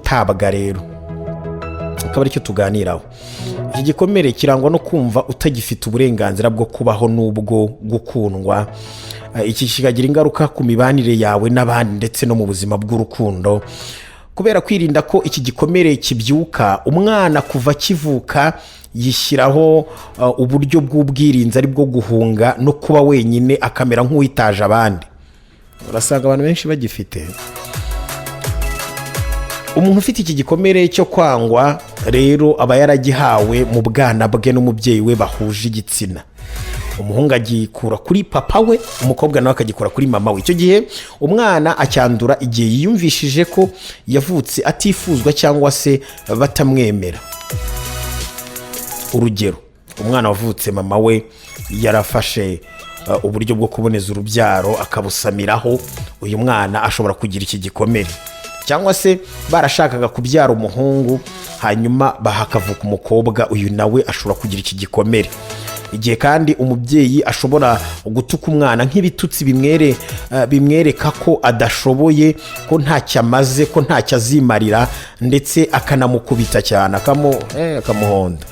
gutabwa rero akaba aricyo tuganiraho. Iki gikomere kirangwa no kumva utagifite uburenganzira bwo kubaho n'ubwo gukundwa. Iki kikagira ingaruka ku mibanire yawe n'abandi ndetse no mu buzima bw'urukundo. Kubera kwirinda ko iki gikomere kibyuka, umwana kuva kivuka yishyiraho uburyo bw'ubwirinzi ari bwo guhunga no kuba wenyine, akamera nk'uwitaje abandi. Urasanga abantu benshi bagifite. Umuntu ufite iki gikomere cyo kwangwa rero aba yaragihawe mu bwana bwe n'umubyeyi we bahuje igitsina. Umuhungu agikura kuri papa we, umukobwa nawe akagikura kuri mama we. Icyo gihe umwana acyandura igihe yiyumvishije ko yavutse atifuzwa cyangwa se batamwemera. Urugero, umwana wavutse mama we yarafashe uburyo bwo kuboneza urubyaro akabusamiraho, uyu mwana ashobora kugira iki gikomere. Cyangwa se barashakaga kubyara umuhungu hanyuma bahakavuka umukobwa, uyu nawe ashobora kugira iki gikomere. Igihe kandi umubyeyi ashobora gutuka umwana nk'ibitutsi bimwereka ko adashoboye, ko ntacyo amaze, ko ntacyo azimarira, ndetse akanamukubita cyane akamuhonda.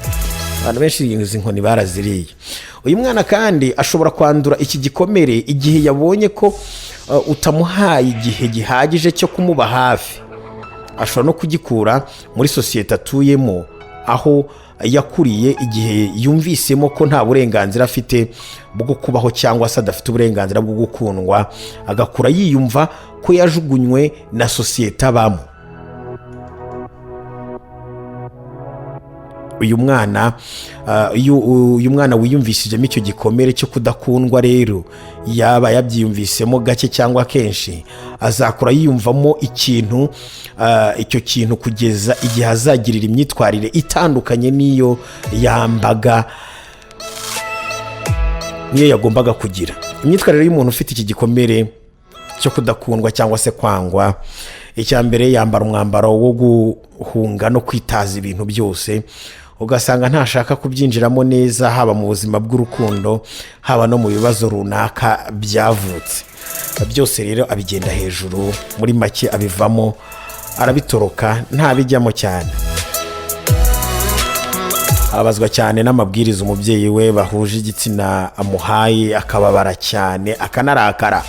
Abantu benshi izi nkoni baraziriye. Uyu mwana kandi ashobora kwandura iki gikomere igihe yabonye ko utamuhaye igihe gihagije cyo kumuba hafi. Ashobora no kugikura muri sosiyete atuyemo, aho yakuriye, igihe yumvisemo ko nta burenganzira afite bwo kubaho cyangwa se adafite uburenganzira bwo gukundwa, agakura yiyumva ko yajugunywe na sosiyete abamo. Uyu mwana wiyumvishijemo icyo gikomere cyo kudakundwa rero, yaba yabyiyumvisemo gake cyangwa kenshi, azakura yiyumvamo icyo kintu kugeza igihe azagirira imyitwarire itandukanye n'iyo yagombaga kugira. Imyitwarire y'umuntu ufite iki gikomere cyo kudakundwa cyangwa se kwangwa, icya mbere yambara umwambaro wo guhunga no kwitaza ibintu byose, ugasanga ntashaka kubyinjiramo neza, haba mu buzima bw'urukundo, haba no mu bibazo runaka byavutse. Byose rero abigenda hejuru, muri make abivamo, arabitoroka, ntabijyamo cyane. Abazwa cyane n'amabwiriza umubyeyi we bahuje igitsina amuhaye, akababara cyane, akanarakara.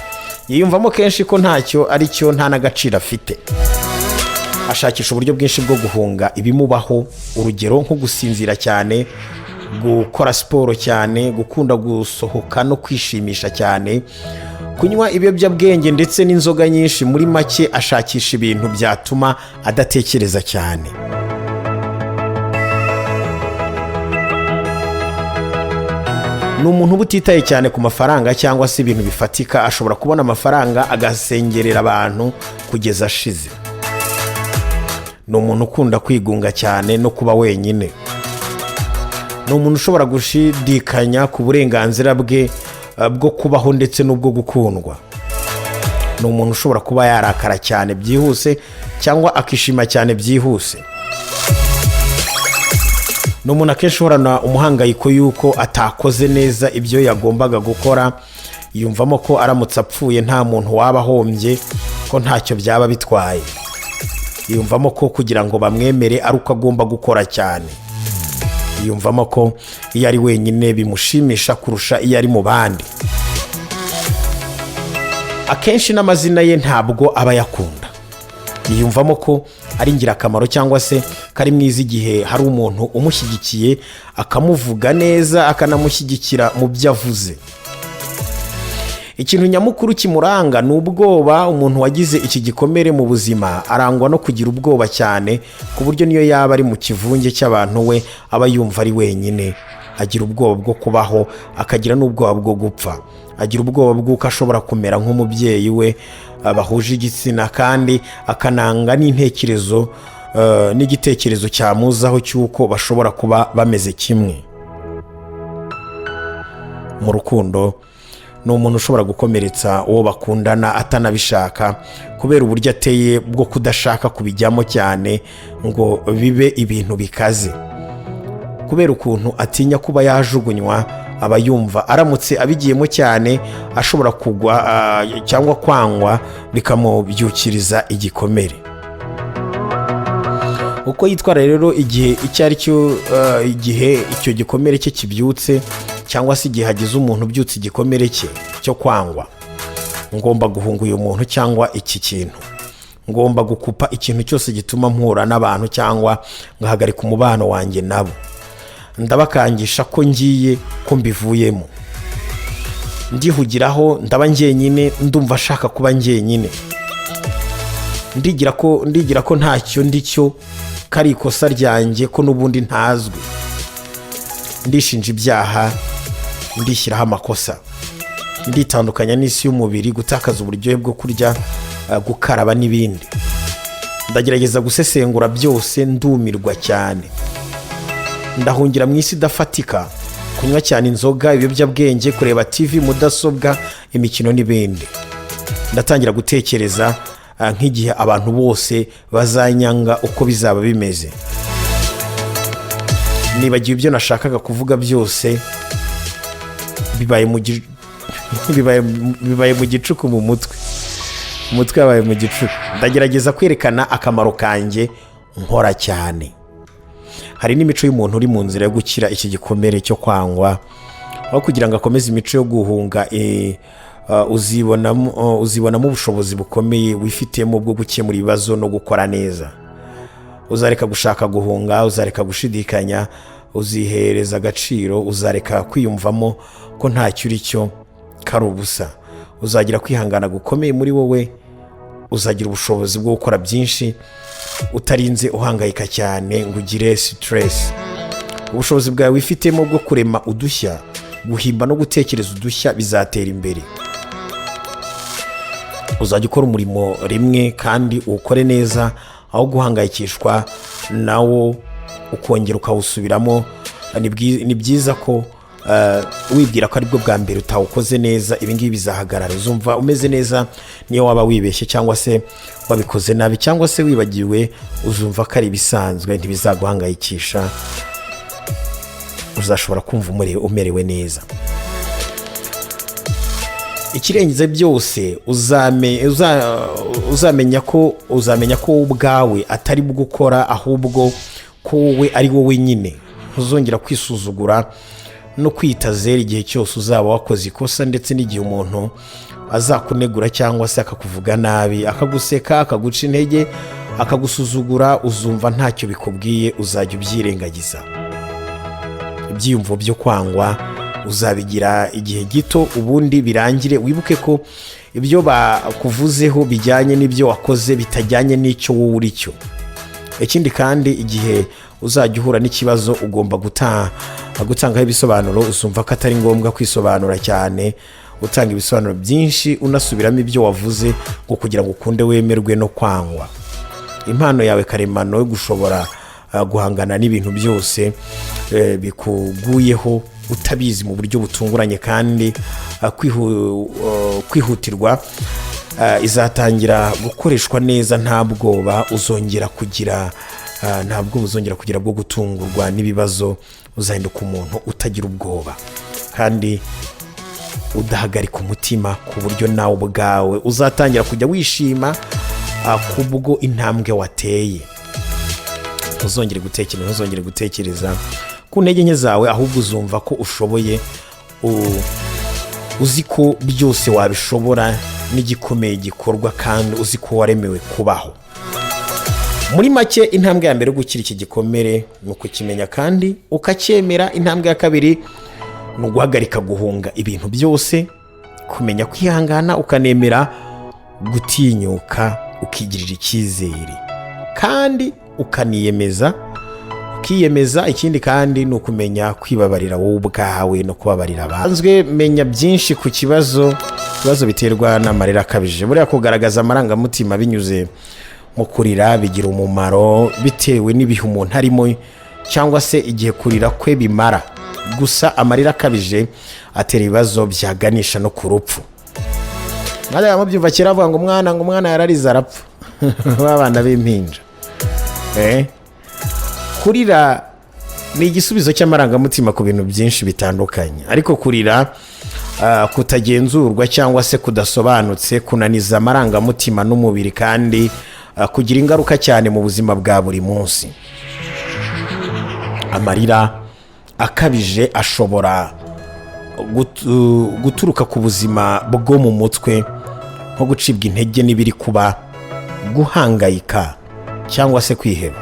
Yiyumvamo kenshi ko ntacyo ari cyo, nta n'agaciro afite. Ashakisha uburyo bwinshi bwo guhunga ibimubaho. Urugero nko gusinzira cyane, gukora siporo cyane, gukunda gusohoka no kwishimisha cyane, kunywa ibiyobyabwenge ndetse n'inzoga nyinshi. Muri make ashakisha ibintu byatuma adatekereza cyane. Ni umuntu uba utitaye cyane ku mafaranga cyangwa se ibintu bifatika. Ashobora kubona amafaranga agasengerera abantu kugeza ashize. Ni umuntu ukunda kwigunga cyane no kuba wenyine. Ni umuntu ushobora gushidikanya ku burenganzira bwe bwo kubaho ndetse n'ubwo gukundwa. Ni umuntu ushobora kuba yarakara cyane byihuse cyangwa akishima cyane byihuse. Ni umuntu akenshi uhorana umuhangayiko yuko atakoze neza ibyo yagombaga gukora. Yumvamo ko aramutse apfuye nta muntu waba ahombye, ko ntacyo byaba bitwaye. Yumvamo ko kugira ngo bamwemere ari uko agomba gukora cyane. Yumvamo ko iyo ari wenyine bimushimisha kurusha iyo ari mu bandi. Akenshi n'amazina ye ntabwo aba yakunda. Yiyumvamo ko ari ingirakamaro cyangwa se kari mwiza igihe hari umuntu umushyigikiye, akamuvuga neza, akanamushyigikira mu byo avuze. Ikintu nyamukuru kimuranga ni ubwoba. Umuntu wagize iki gikomere mu buzima arangwa no kugira ubwoba cyane, ku buryo niyo yaba ari mu kivunge cy'abantu we aba yumva ari wenyine. Agira ubwoba bwo kubaho, akagira n'ubwoba bwo gupfa. Agira ubwoba bw'uko ashobora kumera nk'umubyeyi we bahuje igitsina, kandi akananga n'igitekerezo cyamuzaho cy'uko bashobora kuba bameze kimwe. Mu rukundo ni umuntu ushobora gukomeretsa uwo bakundana atanabishaka, kubera uburyo ateye bwo kudashaka kubijyamo cyane ngo bibe ibintu bikaze. Kubera ukuntu atinya kuba yajugunywa, aba yumva aramutse abigiyemo cyane ashobora kugwa cyangwa kwangwa bikamubyukiriza igikomere. uko yitwara rero igihe icyo ari cyo, igihe icyo gikomere cye kibyutse cyangwa se igihe hagize umuntu ubyutse igikomere cye cyo kwangwa, ngomba guhunga uyu muntu cyangwa iki kintu, ngomba gukupa ikintu cyose gituma mpura n'abantu cyangwa ngahagarika umubano wanjye nabo, ndabakangisha ko ngiye ko mbivuyemo, ndihugiraho ndaba njyenyine, ndumva ashaka kuba njyenyine, ndigira ko ntacyo ndicyo, kari ikosa ryanjye ko n'ubundi ntazwi, ndishinja ibyaha, ndishyiraho amakosa, nditandukanya n'isi y'umubiri, gutakaza uburyohe bwo kurya, gukaraba n'ibindi, ndagerageza gusesengura byose, ndumirwa cyane, ndahungira mu isi idafatika, kunywa cyane inzoga, ibiyobyabwenge, kureba TV, mudasobwa, imikino n'ibindi, ndatangira gutekereza nk'igihe abantu bose bazanyanga uko bizaba bimeze, nibagiwe ibyo nashakaga kuvuga byose, bibaye mu gicuku, mu mutwe yabaye mu gicuku, ndagerageza kwerekana akamaro kanjye, nkora cyane. Hari n'imico y'umuntu uri mu nzira yo gukira iki gikomere cyo kwangwa, aho kugira ngo akomeze imico yo guhunga, uzibonamo ubushobozi bukomeye wifitemo bwo gukemura ibibazo no gukora neza. Uzareka gushaka guhunga, uzareka gushidikanya, uzihereza agaciro, uzareka kwiyumvamo ko ntacyo uri cyo, kari ubusa. Uzagira kwihangana gukomeye muri wowe, uzagira ubushobozi bwo gukora byinshi utarinze uhangayika cyane ngo ugire stress. Ubushobozi bwawe wifitemo bwo kurema udushya, guhimba no gutekereza udushya bizatera imbere. Uzajya ukora umurimo rimwe kandi uwukore neza, aho guhangayikishwa nawo ukongera ukawusubiramo. Ni byiza ko wibwira ko aribwo bwa mbere utawukoze neza, ibingibi bizahagarara, uzumva umeze neza. Niyo waba wibeshye cyangwa se wabikoze nabi cyangwa se wibagiwe, uzumva ko ari ibisanzwe, ntibizaguhangayikisha, uzashobora kumva umerewe neza. Ikirengeje byose, uzamenya ko ubwawe atari bwo ukora, ahubwo ko wowe ari wowe nyine. Uzongera kwisuzugura no kwita zero igihe cyose uzaba wakoze ikosa, ndetse n'igihe umuntu azakunegura cyangwa se akakuvuga nabi, akaguseka, akaguca intege, akagusuzugura, uzumva ntacyo bikubwiye, uzajya ubyirengagiza. Ibyiyumvo byo kwangwa uzabigira igihe gito, ubundi birangire. Wibuke ko ibyo bakuvuzeho bijyanye n'ibyo wakoze, bitajyanye n'icyo wowe uri cyo. Ikindi kandi, igihe uzajya uhura n'ikibazo, ugomba gutangaho ibisobanuro. Uzumva ko atari ngombwa kwisobanura cyane, utanga ibisobanuro byinshi, unasubiramo ibyo wavuze, ngo kugira ngo ukunde wemerwe no kwangwa. Impano yawe karemano yo gushobora guhangana n'ibintu byose bikuguyeho utabizi mu buryo butunguranye kandi kwihutirwa, izatangira gukoreshwa neza. Nta bwoba uzongera kugira bwo gutungurwa n'ibibazo. Uzahinduka umuntu utagira ubwoba kandi udahagarika umutima, ku buryo nawe ubwawe uzatangira kujya wishima kubwo intambwe wateye. Ntuzongere gutekereza ku ntege nke zawe, ahubwo uzumva ko ushoboye, uzi ko byose wabishobora, n'igikomeye gikorwa, kandi uzi ko waremewe kubaho. Muri make, intambwe ya mbere yo gukira iki gikomere ni ukukimenya kandi ukacyemera. Intambwe ya kabiri ni uguhagarika guhunga ibintu byose, kumenya kwihangana, ukanemera gutinyuka, ukigirira icyizere kandi ukiyemeza. Ikindi kandi ni ukumenya kwibabarira wowe ubwawe no kubabarira abandi. Menya byinshi ku ibibazo biterwa n'amarira akabije. Buriya kugaragaza amarangamutima binyuze mu kurira bigira umumaro, bitewe n'ibihe umuntu arimo cyangwa se igihe kurira kwe bimara. Gusa amarira akabije atera ibibazo byaganisha no ku rupfu. Mwajyaga mubyumva kera bavuga ngo umwana yararize arapfa. Babana b'impinja. Kurira ni igisubizo cy'amarangamutima ku bintu byinshi bitandukanye, ariko kurira kutagenzurwa cyangwa se kudasobanutse kunaniza amarangamutima n'umubiri kandi kugira ingaruka cyane mu buzima bwa buri munsi. Amarira akabije ashobora guturuka ku buzima bwo mu mutwe, nko gucibwa intege n'ibiri kuba, guhangayika cyangwa se kwiheba.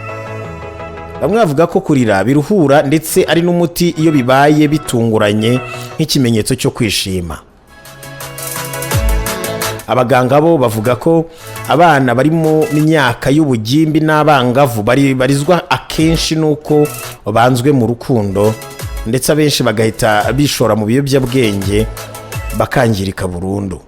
Bamwe bavuga ko kurira biruhura ndetse ari n'umuti iyo bibaye bitunguranye nk'ikimenyetso cyo kwishima. Abaganga bo bavuga ko abana bari mu myaka y'ubugimbi n'abangavu barizwa akenshi nuko banzwe mu rukundo, ndetse abenshi bagahita bishora mu biyobyabwenge bakangirika burundu.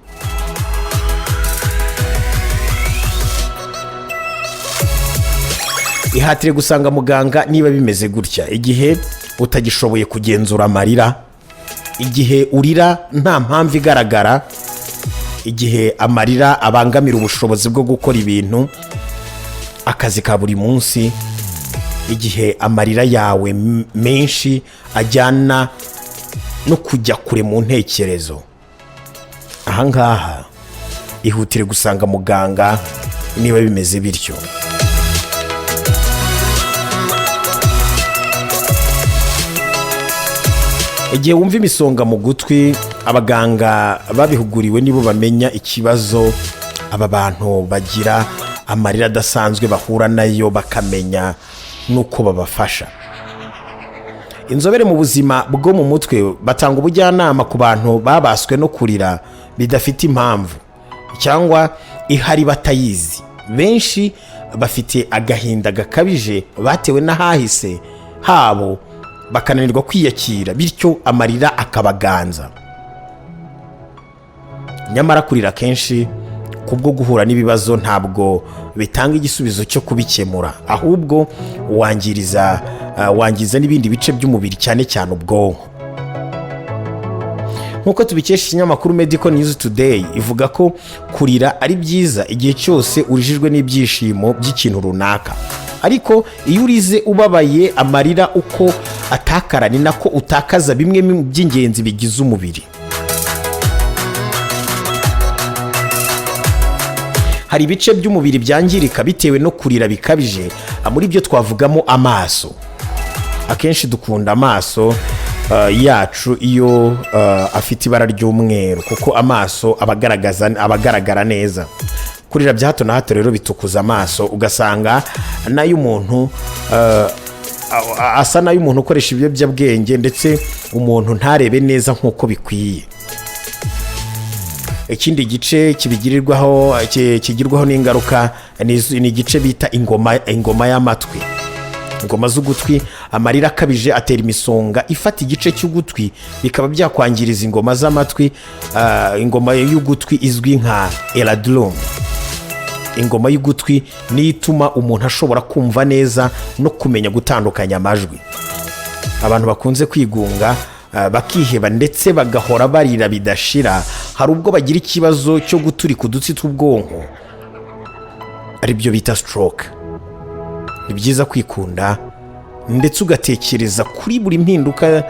Ihatire gusanga muganga niba bimeze gutya: igihe utagishoboye kugenzura amarira, igihe urira nta mpamvu igaragara, igihe amarira abangamira ubushobozi bwo gukora ibintu, akazi ka buri munsi, igihe amarira yawe menshi ajyana no kujya kure mu ntekerezo. Ahangaha ihutire gusanga muganga niba bimeze bityo. Igihe wumva imisonga mu gutwi, abaganga babihuguriwe nibo bamenya ikibazo aba bantu bagira amarira adasanzwe bahura nayo, bakamenya nuko babafasha. Inzobere mu buzima bwo mu mutwe batanga ubujyanama ku bantu babaswe no kurira bidafite impamvu cyangwa ihari batayizi. Benshi bafite agahinda gakabije batewe n'ahahise habo, bakananirwa kwiyakira, bityo amarira akabaganza. Nyamara kurira kenshi kubwo guhura n'ibibazo ntabwo bitanga igisubizo cyo kubikemura, ahubwo wangiza n'ibindi bice by'umubiri, cyane cyane ubwonko. Nk'uko tubikesha ikinyamakuru Medical News Today, ivuga ko kurira ari byiza igihe cyose urijijwe n'ibyishimo by'ikintu runaka, ariko iyo urize ubabaye, amarira uko atakara ni nako utakaza bimwe mu by'ingenzi bigize umubiri. Hari ibice by'umubiri byangirika bitewe no kurira bikabije, muri byo twavugamo amaso. Akenshi dukunda amaso yacu iyo afite ibara ry'umweru, kuko amaso abagaragara neza. Kurira bya hato na hato rero bitukuza amaso, ugasanga n'ay'umuntu asa n'ay'umuntu ukoresha ibiyobyabwenge, ndetse umuntu ntarebe neza nk'uko bikwiye. Ikindi gice kigirwaho n'ingaruka ni igice bita ingoma y'amatwi. Ingoma z'ugutwi, amarira akabije atera imisonga ifata igice cy'ugutwi, bikaba byakwangiriza ingoma z'amatwi. Ingoma y'ugutwi izwi nka eardrum. Ingoma y'ugutwi niyo ituma umuntu ashobora kumva neza no kumenya gutandukanya amajwi. Abantu bakunze kwigunga, bakiheba ndetse bagahora barira bidashira, hari ubwo bagira ikibazo cyo guturika udutsi tw'ubwonko, ari byo bita stroke. Ni byiza kwikunda ndetse ugatekereza kuri buri mpinduka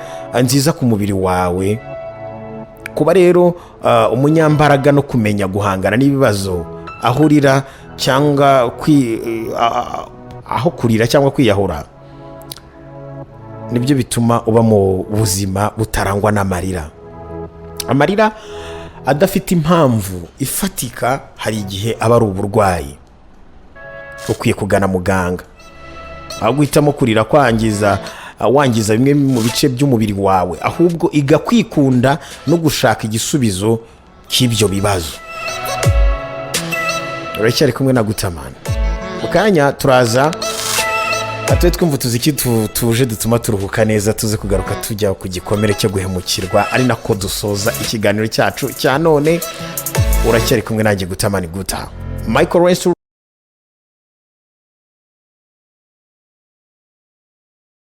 nziza ku mubiri wawe. Kuba rero umunyambaraga no kumenya guhangana n'ibibazo, aho urira cyangwa aho kurira cyangwa kwiyahura, nibyo bituma uba mu buzima butarangwa n'amarira. Amarira adafite impamvu ifatika hari igihe aba ari uburwayi. Ukwiye kugana muganga, aho guhitamo kurira wangiza bimwe mu bice by'umubiri wawe, ahubwo iga kwikunda no gushaka igisubizo cy'ibyo bibazo. Uracyari kumwe na Gutamana. Mu kanya turaza atwe twumva utuziki tuje dutuma turuhuka neza, tuze kugaruka tujya ku gikomere cyo guhemukirwa, ari nako dusoza ikiganiro cyacu cya none. Uracyari kumwe nanjye Gutamana Guta. Michael Rest